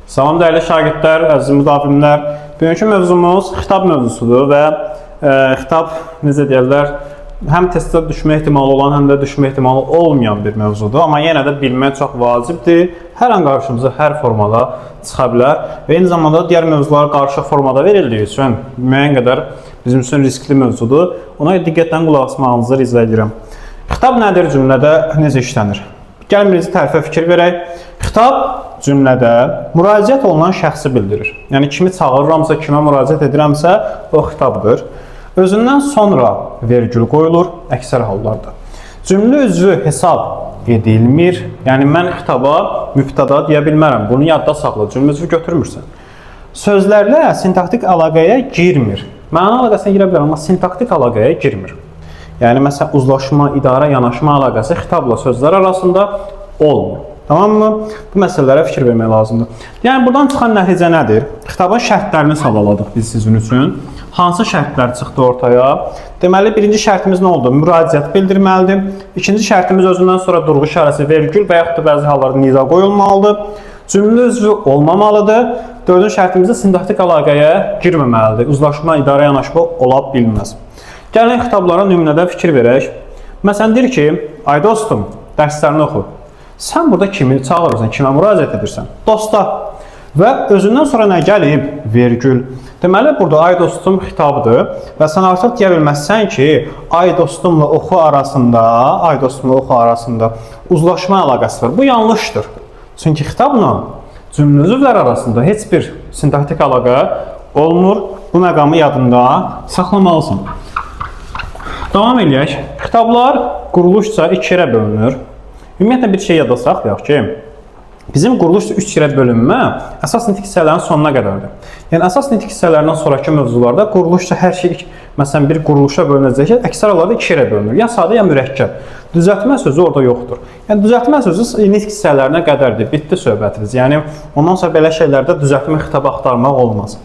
Salam dəyərli şagirdlər, əziz müdavimlər. Bugünkü mövzumuz xitab mövzusudur və xitab necə deyirlər, həm testdə düşmə ehtimalı olan, həm də düşmə ehtimalı olmayan bir mövzudur. Amma yenə də bilmək çox vacibdir. Hər an qarşımıza hər formada çıxa bilər və eyni zamanda digər mövzular qarışıq formada verildiyi üçün müəyyən qədər bizim üçün riskli mövzudur. Ona diqqətlə qulaq asmağınızı rica edirəm. Xitab nədir, cümlədə necə işlənir? Gəlin birinci tərəfə fikir verək. Xitab cümlədə müraciət olunan şəxsi bildirir. Yəni kimi çağırıramsa, kimə müraciət edirəmsə, o xitabdır. Özündən sonra vergül qoyulur əksər hallarda. Cümlə üzvü hesab edilmir. Yəni mən xitaba mübtəda deyə bilmərəm. Bunu yadda saxla. Cümlə üzvü götürmürsən. Sözlərlə sintaktik əlaqəyə girmir. Məna əlaqəsinə girə bilər, amma sintaktik əlaqəyə girmir. Yəni məsələn uzlaşma, idarə, yanaşma əlaqəsi xitabla sözlər arasında olmur. Tamammı? Bu məsələlərə fikir vermək lazımdır. Yəni buradan çıxan nəticə nədir? Xitabın şərtlərini sadaladıq biz sizin üçün. Hansı şərtlər çıxdı ortaya? Deməli, birinci şərtimiz nə oldu? Müraciət bildirməlidir. İkinci şərtimiz özündən sonra durğu işarəsi, vergül və yaxud da bəzi hallarda nida qoyulmalıdır. Cümlə üzvü olmamalıdır. Dördüncü şərtimizdə sintaktik əlaqəyə girməməlidir. Uzlaşma, idarə, yanaşma ola bilməz. Gəlin xitablara nümunədə fikir verək. Məsələn, deyir ki, ay dostum, dərslərini oxu. Sən burada kimi çağırırsan, kimə müraciət edirsən? Dosta. Və özündən sonra nə gəlib? Vergül. Deməli, burada ay dostum xitabdır və sən artıq deyə bilməzsən ki, ay dostumla oxu arasında uzlaşma əlaqəsi var. Bu yanlışdır. Çünki xitabla cümlə üzvləri arasında heç bir sintaktik əlaqə olmur. Bu məqamı yadında saxlamalısan. Davam eləyək. Xitablar quruluşca iki yerə bölünür. Ümumiyyətlə bir şey yadda saxlayaq ki, bizim quruluşca üç yerə bölünmə əsas nitq hissələrin sonuna qədərdir. Yəni əsas nitq hissələrindən sonraki mövzularda quruluşca hər şey, məsələn bir quruluşa bölünəcək ki, əksər hallarda iki yerə bölünür. Ya sadə, ya mürəkkəb. Düzəltmə sözü orada yoxdur. Yəni düzəltmə sözü nitq hissələrinə qədərdir. Bitdi söhbətiniz. Yəni ondan sonra belə şeylərdə düzəltmə xitabı axtarmaq olmaz.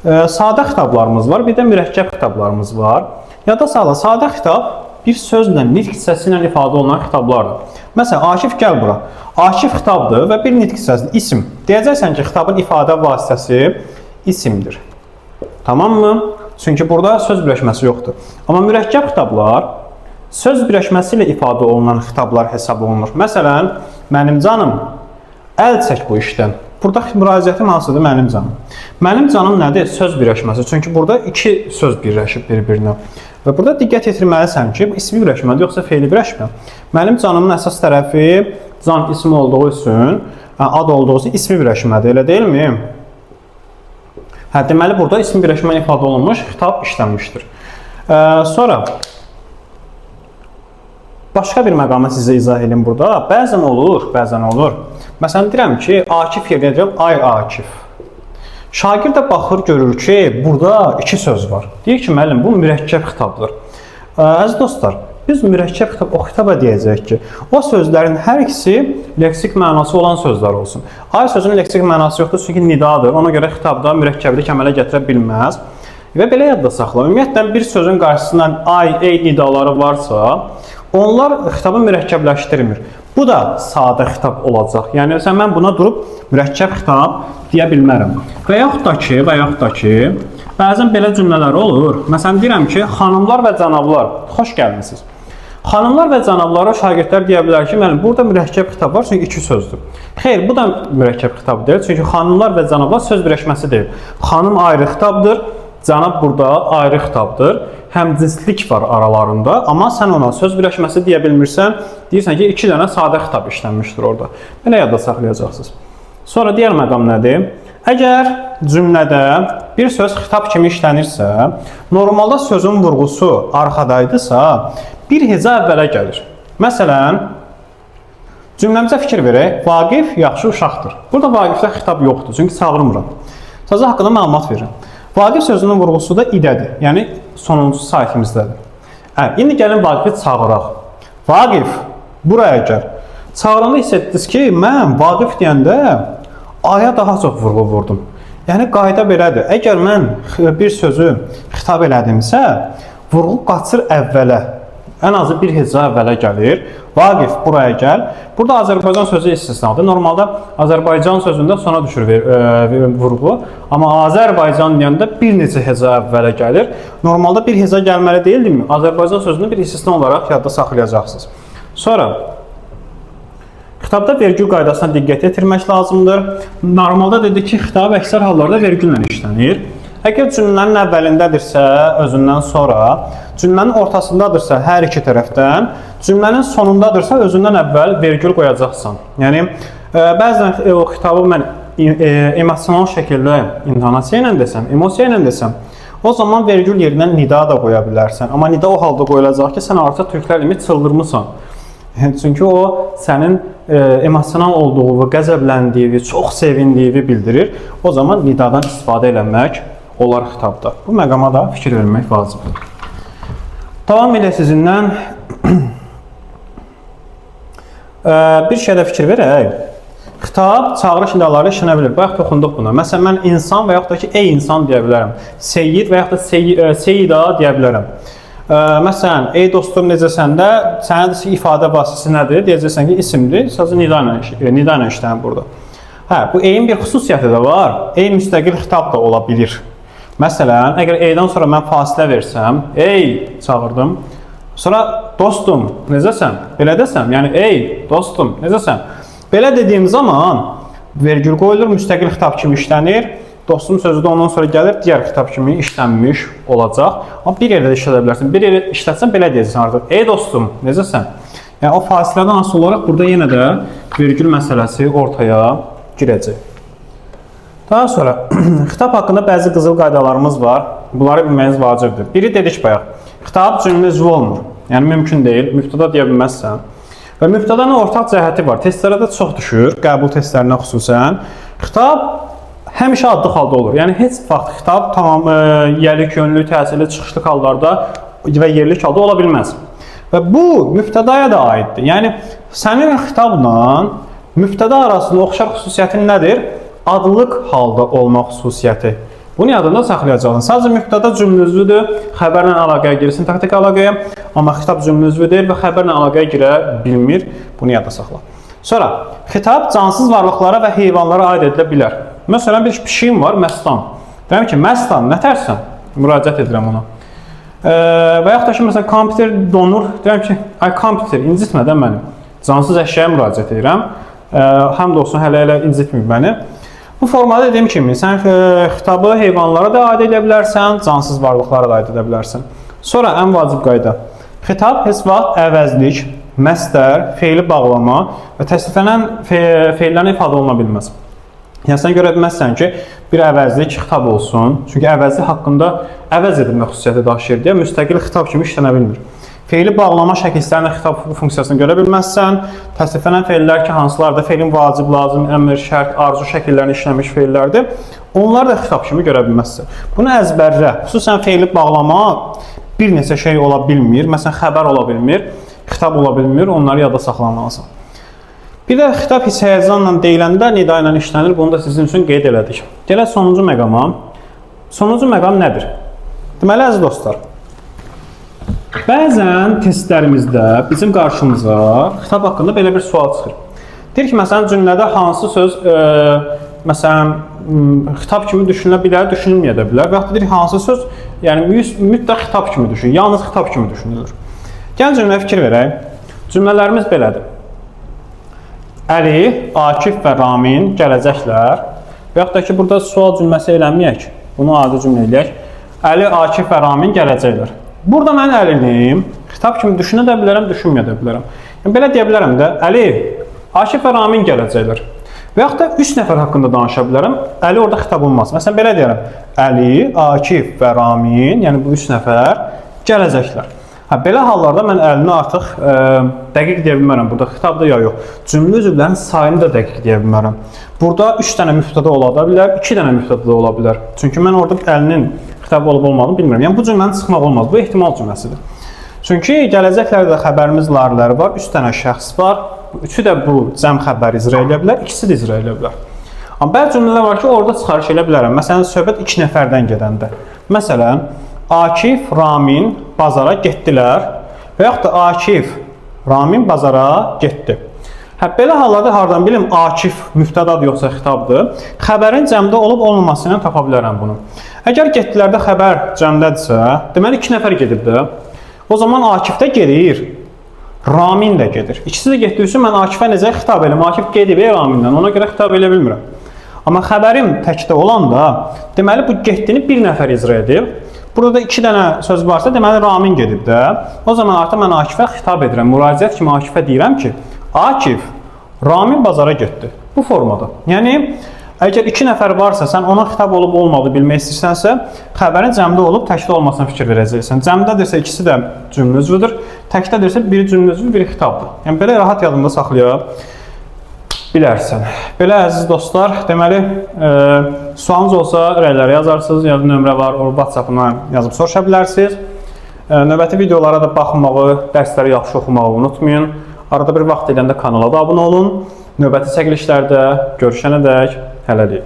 Sadə xitablarımız var, bir də mürəkkəb xitablarımız var. Yadda saxla, sadə xitab bir sözlə, nitq hissəsi ilə ifadə olunan xitablardır. Məsələn, Akif gəl bura. Akif xitabdır və bir nitq hissəsi isim. Deyəcəksən ki, xitabın ifadə vasitəsi isimdir. Tamammı? Çünki burada söz birləşməsi yoxdur. Amma mürəkkəb xitablar söz birləşməsi ilə ifadə olunan xitablar hesab olunur. Məsələn, mənim canım, əl çək bu işdən. Burada müraciətim hansıdır? Mənim canım. Mənim canım nədir? Söz birləşməsi. Çünki burada iki söz birləşib bir-birinə. Və burada diqqət yetirməlisən ki, bu ismi birləşmədir, yoxsa feili birləşmə. Mənim canımın əsas tərəfi can ismi olduğu üçün, ad olduğu üçün ismi birləşmədir, elə deyilmi? Deməli, burada ismi birləşmə ifadə olunmuş, xitab işlənmişdir. Sonra, başqa bir məqamı sizə izah edin burada. Bəzən olur. Məsələn, deyirəm ki, Akif yerinə deyirəm, ay Akif. Şagird də baxır, görür ki, burada iki söz var. Deyir ki, müəllim, bu mürəkkəb xitabdır. Əziz dostlar, biz mürəkkəb xitab, o xitaba deyəcək ki, o sözlərin hər ikisi leksik mənası olan sözlər olsun. Ay sözünün leksik mənası yoxdur, çünki nidadır. Ona görə xitabda mürəkkəblik əmələ gətirə bilməz. Və belə yadda saxla. Ümumiyyətlə, bir sözün qarşısından ay, ey nidaları varsa, onlar xitabı mürəkkəbləşdirmir. Bu da sadə xitab olacaq. Yəni, mən buna durub mürəkkəb xitab deyə bilmərəm. Və yaxud da ki, bəzən belə cümlələr olur. Məsələn, deyirəm ki, xanımlar və cənablar, xoş gəlmisiniz. Xanımlar və cənablara şagirdlər deyə bilər ki, burada mürəkkəb xitab var, çünki iki sözdür. Xeyr, bu da mürəkkəb xitab deyil, çünki xanımlar və cənablar söz birləşməsi deyil. Xanım ayrı xitabdır, cənab burada ayrı xitabdır. Həmcinslik var aralarında, amma sən ona söz birləşməsi deyə bilmirsən, deyirsən ki, iki dənə sadə xitab işlənmişdir orada. Belə yadda saxlayacaqsınız. Sonra digər məqam nədir? Əgər cümlədə bir söz xitab kimi işlənirsə, normalda sözün vurğusu arxadaydısa, bir heca əvvələ gəlir. Məsələn, cümləmizə fikir verək, Vaqif yaxşı uşaqdır. Burada Vaqifdə xitab yoxdur, çünki çağırmıram. Sözü haqqında məlumat verirəm. Vaqif sözünün vurğusu da idədir, yəni sonuncu saytimizdədir. İndi gəlin Vaqifi çağıraq. Vaqif, buraya gəl. Çağıranda hiss etdiniz ki, mən Vaqif deyəndə aya daha çox vurğu vurdum. Yəni, qayda belədir. Əgər mən bir sözü xitab elədimsə, vurğu qaçır əvvələ. ən azı bir heca əvvələ gəlir. Vaqif, buraya gəl. Burada Azərbaycan sözü istisnadır. Normalda Azərbaycan sözündə sona düşür vurğu. Amma Azərbaycan deyəndə bir neçə heca əvvələ gəlir. Normalda bir heca gəlməli deyildimi? Azərbaycan sözünü bir istisna olaraq yadda saxlayacaqsınız. Sonra xitabda vergül qaydasına diqqət yetirmək lazımdır. Normalda dedik ki, xitab əksər hallarda vergüllə işlənir. Əgər cümlənin əvvəlindədirsə, özündən sonra, cümlənin ortasındadırsa, hər iki tərəfdən, cümlənin sonundadırsa, özündən əvvəl vergül qoyacaqsan. Yəni, bəzən o xitabı mən emosional şəkildə intonasiya ilə desəm, emosiya ilə desəm, o zaman vergül yerinə nida da qoya bilərsən. Amma nida o halda qoyulacaq ki, sən artıq türklər kimi çıldırmısan. Çünki o sənin emosional olduğu və qəzəbləndiyi, çox sevindiyi bildirir. O zaman nidadan istifadə eləmək olar xitabda. Bu məqama da fikir vermək vacibdir. Davam ilə sizindən bir şeydə fikir verək. Xitab çağırış nidaları işlənə bilir. Bayaq toxunduq buna. Məsələn, mən insan və yaxud da ki, ey insan deyə bilərəm. Seyyid və yaxud da seyida deyə bilərəm. Məsələn, ey dostum necəsən də, sənə ifadə vasitəsi nədir? Deyəcəksən ki, isimdir, sadəcə nida ilə işlənir burada. Hə, bu eyin bir xüsusiyyəti də var. Ey müstəqil xitab da ola bilir. Məsələn, əgər eydən sonra mən fasilə versəm, ey çağırdım, sonra dostum necəsən? Belə desəm, yəni ey dostum necəsən? Belə dediyim zaman vergül qoyulur, müstəqil xitab kimi işlənir. Dostum sözü də ondan sonra gəlir, digər xitab kimi işlənmiş olacaq. Amma bir yerdə də işlədə bilərsən. Bir yerdə işlətsən, belə deyəcəksən artıq. Ey dostum, necəsən? Yəni, o fasilədən asılı olaraq burada yenə də vergül məsələsi ortaya girəcək. Daha sonra, xitab haqqında bəzi qızıl qaydalarımız var. Bunları bilməyiniz vacibdir. Biri dedik bayaq, xitab cümlə üzvü olmur. Yəni, mümkün deyil, mübtəda deyə bilməzsən. Və mübtədanın ortaq cəhəti var. Testlərdə çox düşür, qəbul testlərindən xüsusən. Xitab həmişə adlı halda olur. Yəni, heç vaxt xitab tamam yerlik, yönlü, təsirli, çıxışlı hallarda və yerlik halda ola bilməz. Və bu, mübtədaya da aiddir. Yəni, sənin xitabla mübtəda arasında oxşar xüsusiyyətin nədir? Adlıq halda olma xüsusiyyəti. Bunu yadında saxlayacaqsın. Sadəcə mübtəda cümlə üzvüdür, xəbərlə əlaqəyə girsin, taktik əlaqəyə, amma xitab cümlə üzvüdür və xəbərlə əlaqəyə girə bilmir. Bunu yadda saxla. Sonra, xitab cansız varlıqlara və heyvanlara aid edilə bilər. Məsələn, bir pişiyim var, Məstan. Deyəm ki, Məstan, nə tərsən? Müraciət edirəm ona. Və yaxud da ki, məsələn, kompüter donur. Deyəm ki, ay kompüter, incitmədən mənim. Cansız əşyaya müraciət edirəm. Həm də olsun, hələ incitməyib məni. Bu formada dediyim kimi, sən xitabı heyvanlara da aid edə bilərsən, cansız varlıqlara da aid edə bilərsən. Sonra, ən vacib qayda. Xitab heç vaxt əvəzlik, məstər, feili bağlama və təsdiqlənən feillərin ifadə oluna bilməz. Yəni, sən görə bilməzsən ki, bir əvəzlik xitab olsun. Çünki əvəzlik haqqında əvəz edilmə xüsusiyyəti daşıyır deyə müstəqil xitab kimi işlənə bilmir. Feili bağlama şəkillərində xitab funksiyasını görə bilməzsən. Təsdiqlənən feillər ki, hansılar da feilin vacib, lazım, əmr, şərt, arzu şəkillərini işləmiş feillərdir. Onlar da xitab kimi görə bilməzsən. Bunu əzbərlə. Xüsusən feili bağlama bir neçə şey ola bilmir. Məsələn, xəbər ola bilmir, xitab ola bilmir. Onları yadda saxlanmalısan. Bir də xitab his-həyəcanla deyiləndə nida ilə işlənir. Bunu da sizin üçün qeyd elədik. Gələk sonuncu məqama. Sonuncu məqam nədir? Deməli, əziz dostlar, bəzən testlərimizdə bizim qarşımıza xitab haqqında belə bir sual çıxır. Deyir ki, məsələn, cümlədə hansı söz məsələn, xitab kimi düşünülə bilər, düşünülməyə də bilər. Və yaxud da deyir, hansı söz mütləq xitab kimi düşünülür, yalnız xitab kimi düşünülür. Gəlin cümləyə fikir verək. Cümlələrimiz belədir. Əli, Akif və Ramin gələcəklər. Və yaxud da ki, burada sual cümləsi eləməyək, bunu adi cümlə eləyək. Əli, Akif və Ramin gələcəklər. Burada mən Əlini xitab kimi düşünə də bilərəm, düşünməyə də bilərəm. Yəni, belə deyə bilərəm də, Əli, Akif və Ramin gələcəklər. Və yaxud da 3 nəfər haqqında danışa bilərəm, Əli orada xitab olmaz. Məsələn, belə deyərəm, Əli, Akif və Ramin, yəni bu 3 nəfər gələcəklər. Belə hallarda mən Əlini artıq dəqiq deyə bilmərəm, burada xitabda ya yox. Cümlə üzvlərinin sayını da dəqiq deyə bilmərəm. Burada 3 dənə mübtəda ola bilər, 2 dənə mübtəda ola bilər. Çünki mən orada Əlinin xitab olub olmadığını bilmirəm. Yəni, bu cümlənin çıxmaq olmaz. Bu ehtimal cümləsidir. Çünki gələcəklərdə xəbərimiz larları var, 3 dənə şəxs var. Üçü də bu cəm xəbəri icra edə bilər, ikisi də icra edə bilər. Amma bəzi cümlələr var ki, orada çıxarış edə bilərəm. Məsələn, söhbət 2 nəfərdən gedəndə. Məsələn, Akif, Ramin bazara getdilər və yaxud da Akif Ramin bazara getdi. Belə hallarda hardan bilim Akif mübtədadır yoxsa xitabdır? Xəbərin cəmdə olub olmamasını tapa bilərəm bunu. Əgər getdilərdə xəbər cəmdədirsə, deməli 2 nəfər gedibdir. O zaman Akif də gedir, Ramin də gedir. İkisi də getdiyi üçün mən Akifə necə xitab edim? Akif gedib Ramindən, ona görə xitab edə bilmirəm. Amma xəbərim təkdə olanda, deməli bu getdiyini bir nəfər icra edib. Burada 2 dənə söz varsa, deməli Ramin gedib də. O zaman artıq mən Akifə xitab edirəm. Müraciət kimi Akifə deyirəm ki, Akif, Ramin bazara getdi. Bu formada. Yəni, əgər 2 nəfər varsa, sən ona xitab olub olmadığı bilmək istəyirsənsə, xəbərin cəmdə olub təkdə olmasına fikir verəcəksən. Cəmdədirsə ikisi də cümlə üzvüdür, təkdədirsə biri cümlə üzvü, biri xitabdır. Yəni, belə rahat yadında saxlaya bilərsən. Belə əziz dostlar, deməli, sualınız olsa rəyləri yazarsınız, yazı nömrə var, o WhatsApp-ına yazıb soruşa bilərsiniz. Növbəti videolara da baxmağı, dərsləri yaxşı oxumağı unutmayın. Arada bir vaxt edəndə kanala da abunə olun. Növbəti çəkilişlərdə görüşənədək hələlik.